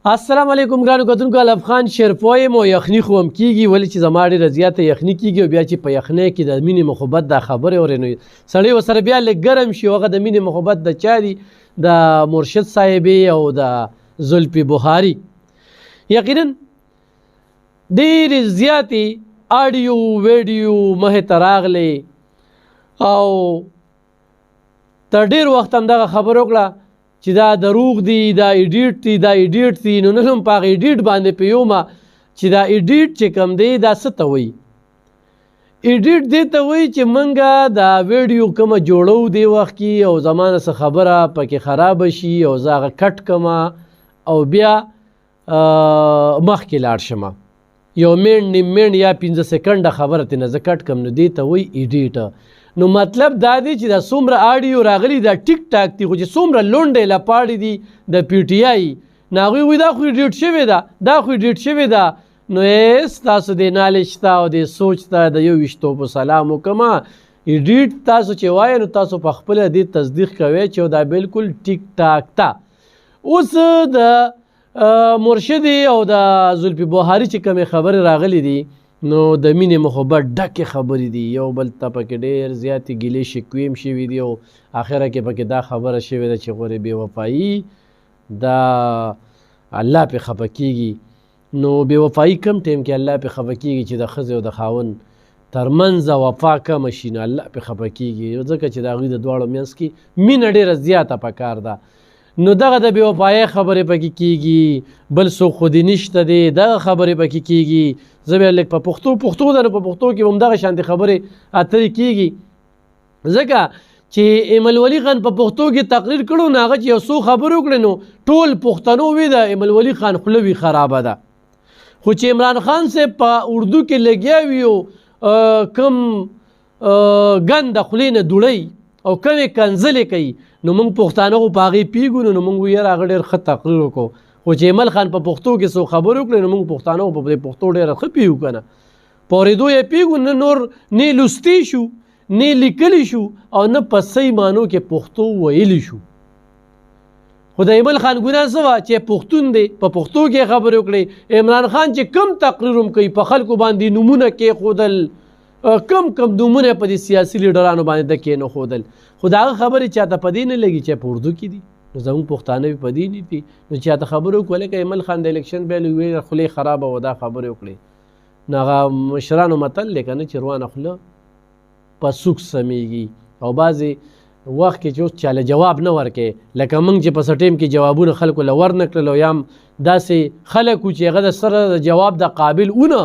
السلام علیکم ګرانو کتونکو الافغان شیرپوی مو یخني خو هم کیږي ولې چې زما ډېره زیاته یخني کیږي او بیا چې په یخنۍ کې د مینې محبت دا خبرې اورې نو سړی ورسره بیا لږ ګرم شي هغه د مینې محبت د چا دي د مرشد صاحبې او د زلفي بخاري یقینا ډېرې زیاتې آډیو ویډیو مخې ته راغلې او تر ډېر وخت هم دغه خبره وکړه چې دا دروغ دي دا ایډیټ دي نو نن هم په هغه ایډیټ باندې پوهیږم چې دا ایډیټ چې کوم دی دا څه ته وایي ایډیټ دې ته وایي چې موږ دا ویډیو کومه جوړو دې وخت کې او زما نه څه خبره پکې خرابه شي او زه هغه کټ کړم او بیا مخکې لاړ شم یو منډ نیم منډ یا 15 سکنډه خبره ترې نه زه کټ کړم نو دې ته وایي ایډیټ نو مطلب دا دی چې دا څومره آډیو راغلی دا ټیک ټاک دی خو چې څومره لونډې لپاړې دي د پی ټي آی نو هغوی وایي دا خو ایډیټ شوې ده نو ستاسو د نالج ته او د سوچ ته د 21 په سلام وکړم ایډیټ تاسو چې وایې نو تاسو په خپله دې تصدیق کوئ چې دا بالکل ټیک ټاک ته اوس د مرشد او د زلفي بخاري چې کومې خبرې راغلي دي نو د مینې محبت ډکې خبرې دي یو بل ته پکې ډېر زیاتې ګیلې شکوې هم شوي دي او اخره کې پکې دا خبره شوې ده چې غورې بې وفایي دا الله پې خفه کېږي نو بې وفایي کم ټایم کې الله پې خفه کېږي چې د ښځې او د خاوند ترمنځ وفا کمه شي نو الله پې خفه کېږي ځکه چې د هغوی د دواړو منځ کې مینه ډېره زیاته پکار ده نو دغه د بې وفایۍ خبرې پکې کېږي بل څوک خو دې نشته دی دغه خبرې پکې کېږي زه بیا لږ په پښتو ده نو په پښتو کې به همدغه شانتې خبرې اترې کېږي ځکه چې ایمل ولی خان په پښتو کې تقریر کړو نو هغه چې یو څو خبرې وکړې نو ټول پښتنو وی د ایمل ولی خان خوله وي خرابه ده خو چې عمران خان صاحب په اردو کې لګیا وي او کم ګنده خولې نه دوړی او کمې کنځلې کوي نو موږ پښتانه خو په هغې پیږو نو موږ یاره هغه ډېر ښه تقریر وکړو خو چې ایمل خان په پښتو کې څو خبرې وکړې نو موږ پښتانه خو په پښتو ډېره ښه پیږو که نه په اورېدو یې پیږو نه نور نه لوستی شو نه لیکلی شو او نه په صحیح معنو کې پښتو ویلی شو خو د ایمل خان ګناه څه وه چې پښتون دی په پښتو کې خبرې وکړې عمران خان چې کم تقریر هم کوي په خلکو باندې نومونه کېښودل کم نومونه په دې سیاسي لیډرانو باندې د کېنښودل خو د هغه خبرې چاته په دې نه لګي چې په اردو کې دي نو زموږ پښتانه په دې نه دي نو چاته خبرې وکړو لکه ایمل خان د الیکشن بیا لوی خولې خرابه و دا خبرې وکړې نو هغه مشرانو متل دی که نه چې روانه خوله په سوک سمیږي او بعضې وخت کې چې اوس چاله جواب نه ورکوې لکه موږ چې په څه ټایم کې جوابونه خلکو له ور نه کړل او یا هم داسې خلک وو چې هغه د سره د جواب د قابل ونه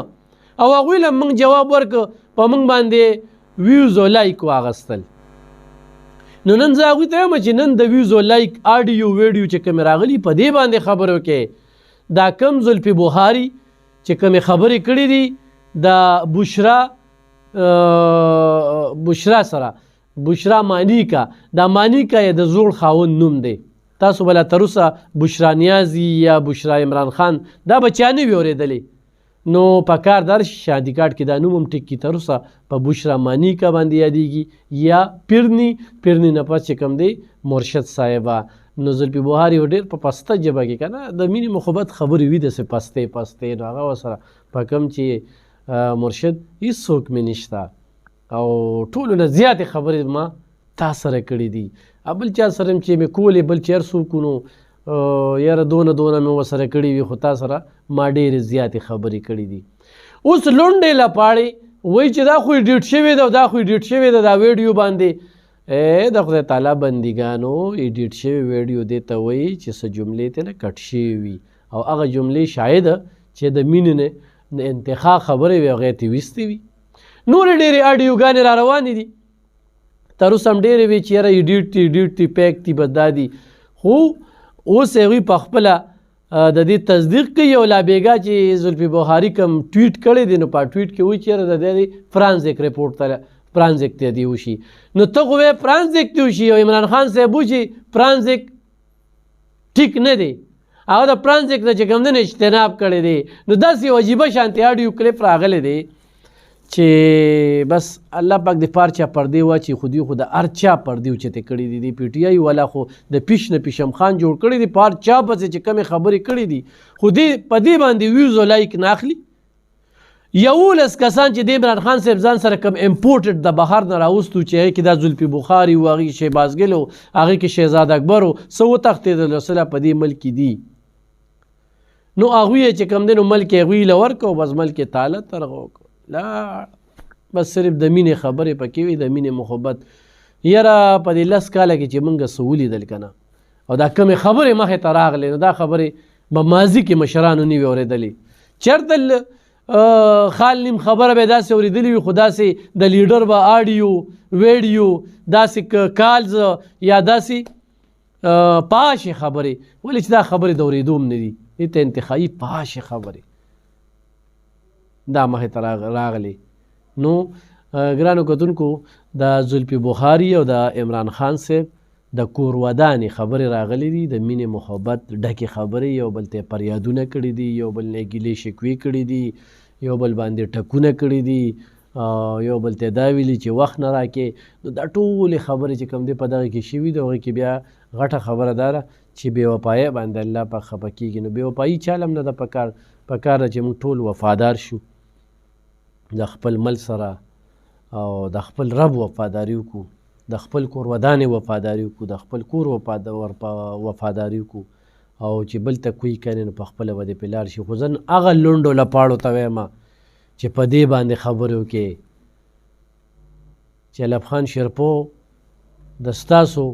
او هغوی له موږ جواب ورکړو په موږ باندې ویوز او لایک واغستل نو نن زه هغوی ته وایم چې نن د ویوز او لایک آډیو ویډیو چې کومې راغلي په دې باندې خبرې وکړې دا کم زلفي بخاري چې کومې خبرې کړې دي د بشرا سره بشرا مانیکا دا مانیکا یې د زوړ خاوند نوم دی تاسو به لا تر اوسه بشرا نیازي یا بشرا عمران خان دا بچا نه وي اورېدلې نو په کار در شادي کارت کې دا نوم هم ټیک کي تر اوسه په بشرا مانیکا باندې یادېږي یا پیرني نه پس چې کوم دی مرشد صاحبه نو زلفي بخاري ډېر په پسته ژبه کې که نه د مینې محبت خبرې وي داسې پستې نو هغه ورسره په کوم چې مرشد هېڅوک مې نشته او ټولو نه زیاتې خبرې ما تا سره کړي دي بل چا سره چې مې کولې بل چې هر څوک نو یاره دونه مې ورسره کړي وي خو تا سره ما ډېرې زیاتې خبرې کړي دي اوس لونډې لپاړې وایي چې دا خو ایډیټ شوې ده دا ویډیو باندې د خدای تعالی بندګانو ایډیټ شوې ویډیو دې ته وایي چې څه جملې ترې نه کټ شوې وي او هغه جملې شاید چې د مینې نه د انتخاب خبرې وي هغه یې ترې ویستې وي نورې ډېرې آډیوګانې را روانې دي تر اوسه هم ډېرې وي چې یاره ایډیټ دي پیک دي بدا دي خو اوس هغوی په خپله د دې تصدیق کوي او لا بېګا چې زلفي بخاري کوم ټویټ کړی دی نو په ټویټ کې وایي چې یاره د دې فرانزیک ریپورټ ته فرانزیک ته دې وشي نو ته خو وایې فرانزیک ته وشي او عمران خان صاحب وشي فرانزیک ټیک نه دی هغه د فرانزیک نه چې کوم دی نه اجتناب کړی دی نو داسې یو عجیبه شانتې آډیو کلیپ راغلی دی چې بس الله پاک د پارچا پردې واچي خو دوی خو د هر چا پردې اوچتې کړي دي د پی ټی آی والا خو د پیش نه پیشم خان جوړ کړي دي په هر چا پسې چې کمې خبرې کړي دي خو دې په دې باندې ویوز او لایک نه اخلي 11 کسان چې د عمران خان صاحب ځان سره کم امپورټډ د بهر نه راوستو چې هغې کې دا زلفي بخاري و هغې کې شهباز ګل و هغې کې شهزاد اکبر و څه وتښتېدل اصله په دې ملک کې دي نو هغوی چې کوم دی نو ملک هغوی له ورکړو بس ملک یې تاله ترغه وکړو لا بس صرف د مینې خبرې پکې وي د مینې محبت یاره په دې 10 کاله کې چې موږ څه ولیدل که نه او دا کمې خبرې مخې ته راغلې نو دا خبرې به ماضي کې مشرانو نه وي اورېدلې چېرته خال نیم خبره به داسې اورېدلې وي خو داسې د لیډر به آډیو ویډیو داسې کالز یا داسې پاشې خبرې ولې چې دا خبرې د اورېدو هم نه دي دې ته انتخابي پاشې خبرې دا مخې ته راغلې نو ګرانو کتونکو د زلفي بخاري او د عمران خان صاحب د کور ودانې خبرې راغلي دي د مینې محبت ډکې خبرې یو بل ته پریادونه کړي دي یو بل نه ګیلې شکوې کړي دي یو بل باندې ټکونه کړي دي یو بل ته دا ویلي چې وخت نه راکې نو دا ټولې خبرې چې کوم دی په دغه کې شوي دي هغې کې بیا غټه خبره دا ده چې بې وفایۍ باندې الله پاک خفه کېږي نو بې وفایي چاله هم نه ده په کار ده چې موږ ټول وفادار شو د خپل مل سره او د خپل رب وفاداري وکړو د خپل کور ودانې وفاداري وکړو د خپل کور وفاداري وکړو او چې بل ته کوی کنې نو په خپله به دې پې لاړ شي خو زه هغه لونډو لپاړو ته وایم چې په دې باندې خبرې وکړې چې علب خان شیرپو د ستاسو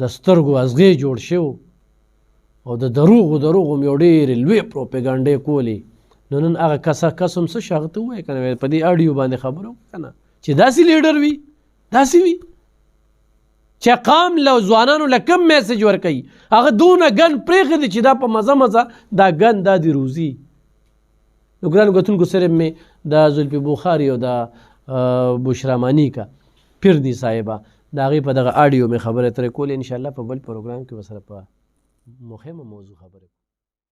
د سترګو ازغې جوړ شو او د دروغو مې یو ډېرې لویې پروپیګنډې کولې نو نن هغه کس هم څه شي هغه ته ووایه که نه په دې اډیو باندې خبره وکړه که نه چې داسې لیډر وي داسې وي چې قام له ځوانانو له کم میسج ورکوي هغه دونه ګن پرېښی دی چې دا په مزه دا ګن دا د روزي نو ګرانو کتونکو صرف مې د زلفي بخاري او د بشرا مانیکا پیرني صاحبه د هغې په دغه اډیو مې خبرې ترې کولې انشاءالله په بل پروګرام کې به سره په مهمه موضوع خبرې